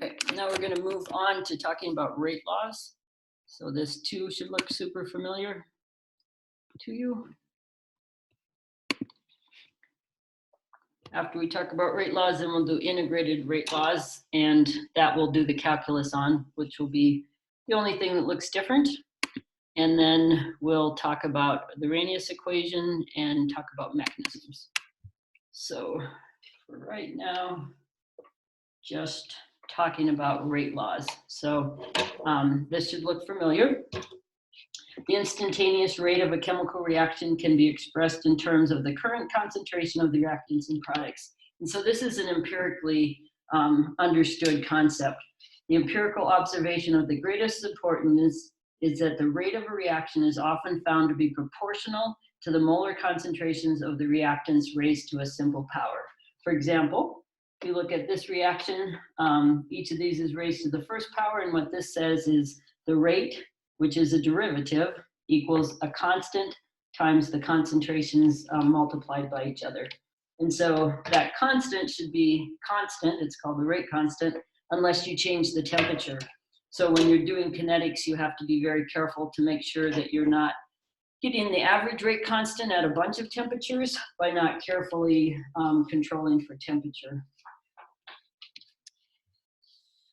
Okay, now we're going to move on to talking about rate laws. So this too should look super familiar to you. After we talk about rate laws, then we'll do integrated rate laws, and that we'll do the calculus on, which will be the only thing that looks different. And then we'll talk about the Arrhenius equation and talk about mechanisms. So for right now, just talking about rate laws. So this should look familiar. The instantaneous rate of a chemical reaction can be expressed in terms of the current concentration of the reactants and products. And so this is an empirically understood concept. The empirical observation of the greatest importance is that the rate of a reaction is often found to be proportional to the molar concentrations of the reactants raised to a simple power. For example, if you look at this reaction, each of these is raised to the first power, and what this says is the rate, which is a derivative, equals a constant times the concentrations multiplied by each other. And so that constant should be constant, it's called the rate constant, unless you change the temperature. So when you're doing kinetics, you have to be very careful to make sure that you're not getting the average rate constant at a bunch of temperatures by not carefully controlling for temperature.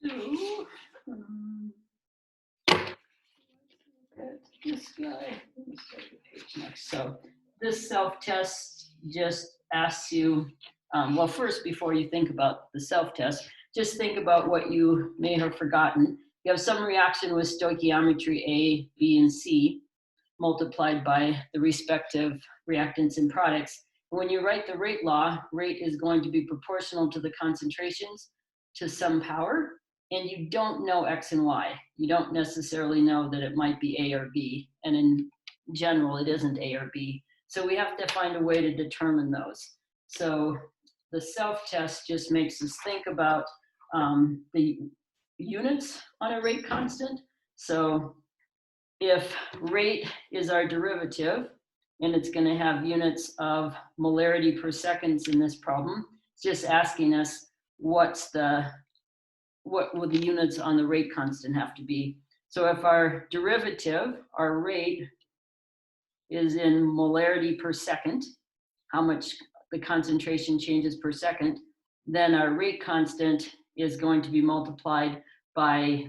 So, this guy, next. So this self-test just asks you, well, first, before you think about the self-test, just think about what you may have forgotten. You have some reaction with stoichiometry A, B, and C multiplied by the respective reactants and products. When you write the rate law, rate is going to be proportional to the concentrations to some power, and you don't know X and Y. You don't necessarily know that it might be A or B, and in general, it isn't A or B. So we have to find a way to determine those. So the self-test just makes us think about the units on a rate constant. So if rate is our derivative, and it's going to have units of molarity per seconds in this problem, it's just asking us what would the units on the rate constant have to be. So if our derivative, our rate, is in molarity per second, how much the concentration changes per second, then our rate constant is going to be multiplied by,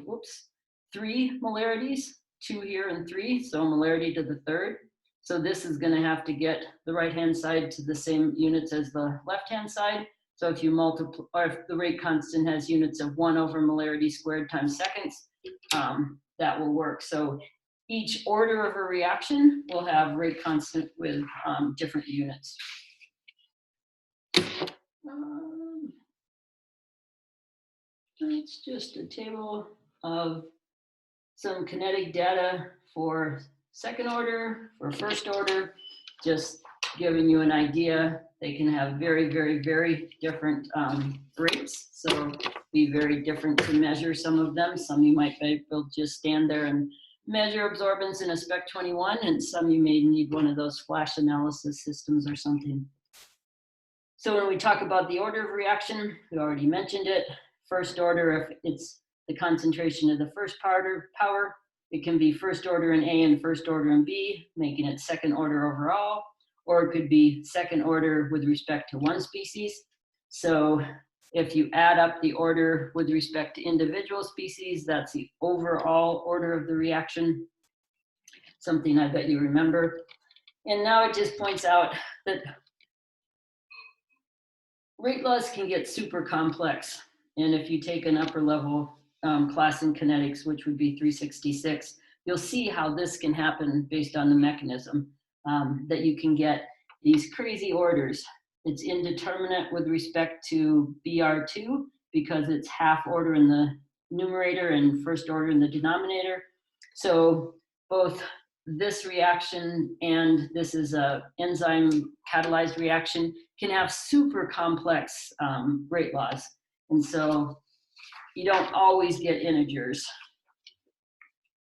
3 molarities, 2 here and 3, so molarity to the third. So this is going to have to get the right-hand side to the same units as the left-hand side. So if you multiply, or if the rate constant has units of 1 over molarity squared times seconds, that will work. So each order of a reaction will have rate constant with different units. It's just a table of some kinetic data for second order, for first order, just giving you an idea. They can have very, very, very different rates. So be very different to measure some of them. Some you might be able to just stand there and measure absorbance in a Spec 21, and some you may need one of those flash analysis systems or something. So when we talk about the order of reaction, we already mentioned it. First order, if it's the concentration of the first power, it can be first order in A and first order in B, making it second order overall, or it could be second order with respect to one species. So if you add up the order with respect to individual species, that's the overall order of the reaction, something I bet you remember. And now it just points out that rate laws can get super complex. And if you take an upper level class in kinetics, which would be 366, you'll see how this can happen based on the mechanism, that you can get these crazy orders. It's indeterminate with respect to BR2 because it's half order in the numerator and first order in the denominator. So both this reaction and this is a enzyme catalyzed reaction can have super complex rate laws. And so you don't always get integers.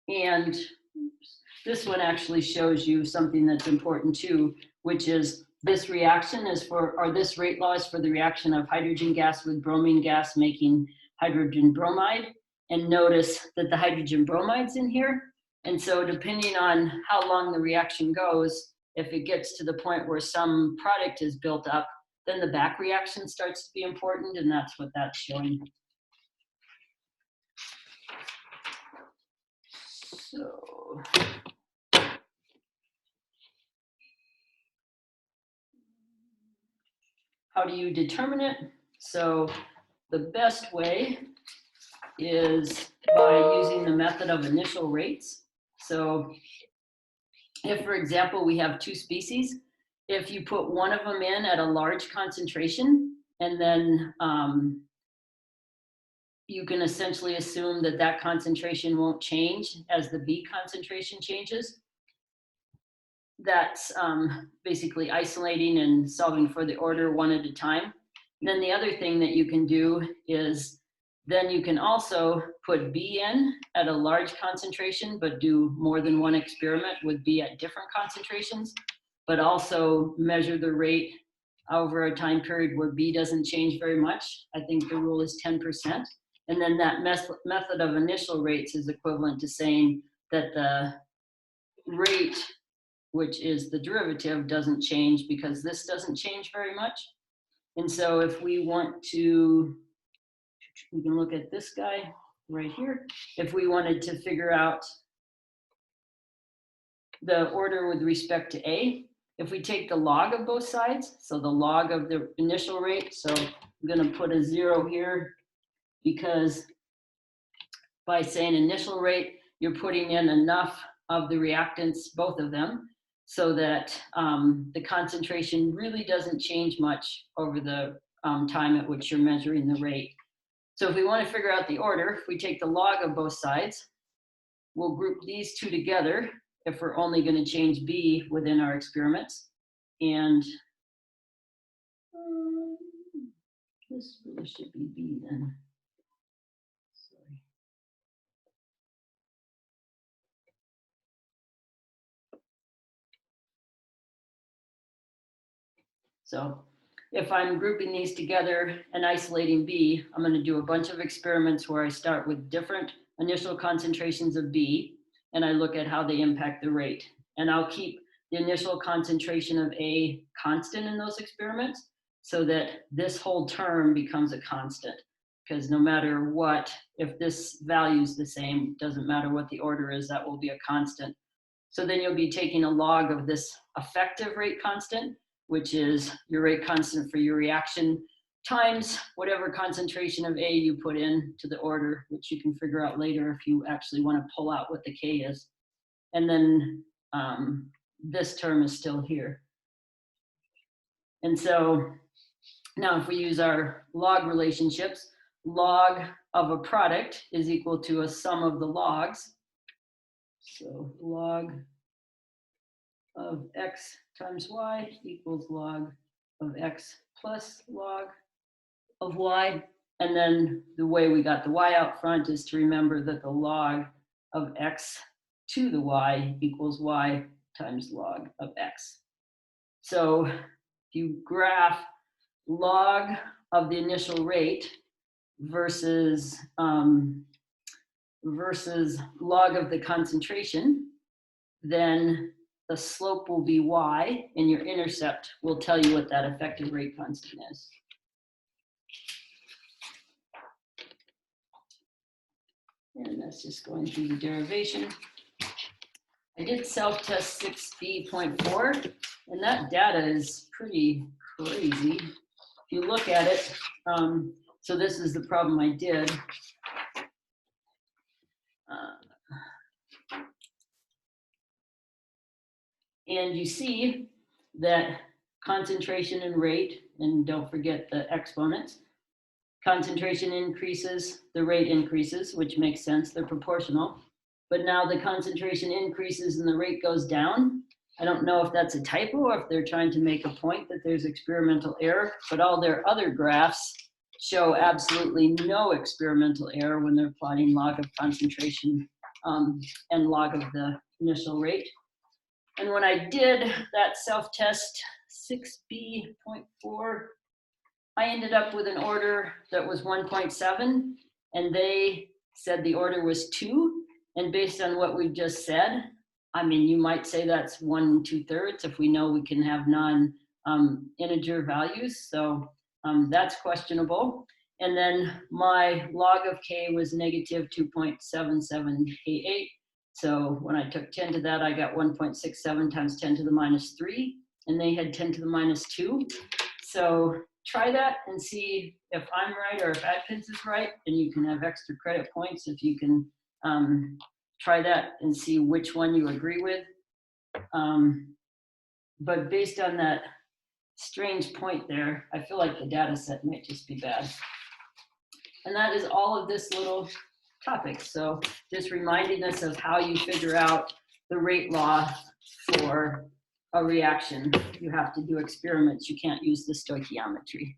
And this one actually shows you something that's important too, which is this reaction is for, or this rate law is for the reaction of hydrogen gas with bromine gas making hydrogen bromide, and notice that the hydrogen bromide's in here. And so depending on how long the reaction goes, if it gets to the point where some product is built up, then the back reaction starts to be important, and that's what that's showing. So how do you determine it? So the best way is by using the method of initial rates. So if, for example, we have two species, if you put one of them in at a large concentration, and then you can essentially assume that that concentration won't change as the B concentration changes. That's basically isolating and solving for the order one at a time. And then the other thing that you can do is then you can also put B in at a large concentration, but do more than one experiment with B at different concentrations, but also measure the rate over a time period where B doesn't change very much. I think the rule is 10%. And then that method of initial rates is equivalent to saying that the rate, which is the derivative, doesn't change because this doesn't change very much. And so if we want to, we can look at this guy right here. If we wanted to figure out the order with respect to A, if we take the log of both sides, so the log of the initial rate, so I'm going to put a 0 here because by saying initial rate, you're putting in enough of the reactants, both of them, so that the concentration really doesn't change much over the time at which you're measuring the rate. So if we want to figure out the order, if we take the log of both sides, we'll group these two together if we're only going to change B within our experiments. And this really should be B then. Sorry. So if I'm grouping these together and isolating B, I'm going to do a bunch of experiments where I start with different initial concentrations of B, and I look at how they impact the rate. And I'll keep the initial concentration of A constant in those experiments so that this whole term becomes a constant. Because no matter what, if this value is the same, doesn't matter what the order is, that will be a constant. So then you'll be taking a log of this effective rate constant, which is your rate constant for your reaction times whatever concentration of A you put in to the order, which you can figure out later if you actually want to pull out what the K is. And then this term is still here. And so now if we use our log relationships, log of a product is equal to a sum of the logs. So log of X times Y equals log of X plus log of Y. And then the way we got the Y out front is to remember that the log of X to the Y equals Y times log of X. So if you graph log of the initial rate versus log of the concentration, then the slope will be Y, and your intercept will tell you what that effective rate constant is. And that's just going through the derivation. I did self-test 6B.4, and that data is pretty crazy. If you look at it, so this is the problem I did. And you see that concentration and rate, and don't forget the exponents, concentration increases, the rate increases, which makes sense, they're proportional. But now the concentration increases and the rate goes down. I don't know if that's a typo or if they're trying to make a point that there's experimental error, but all their other graphs show absolutely no experimental error when they're plotting log of concentration and log of the initial rate. And when I did that self-test 6B.4, I ended up with an order that was 1.7, and they said the order was 2. And based on what we've just said, I mean, you might say that's 1 2/3 if we know we can have non-integer values. So that's questionable. And then my log of k was negative 2.7788. So when I took 10 to that, I got 1.67 times 10 to the minus 3, and they had 10 to the minus 2. So try that and see if I'm right or if Atkins is right, and you can have extra credit points if you can try that and see which one you agree with. But based on that strange point there, I feel like the data set might just be bad. And that is all of this little topic. So just reminding us of how you figure out the rate law for a reaction. You have to do experiments. You can't use the stoichiometry.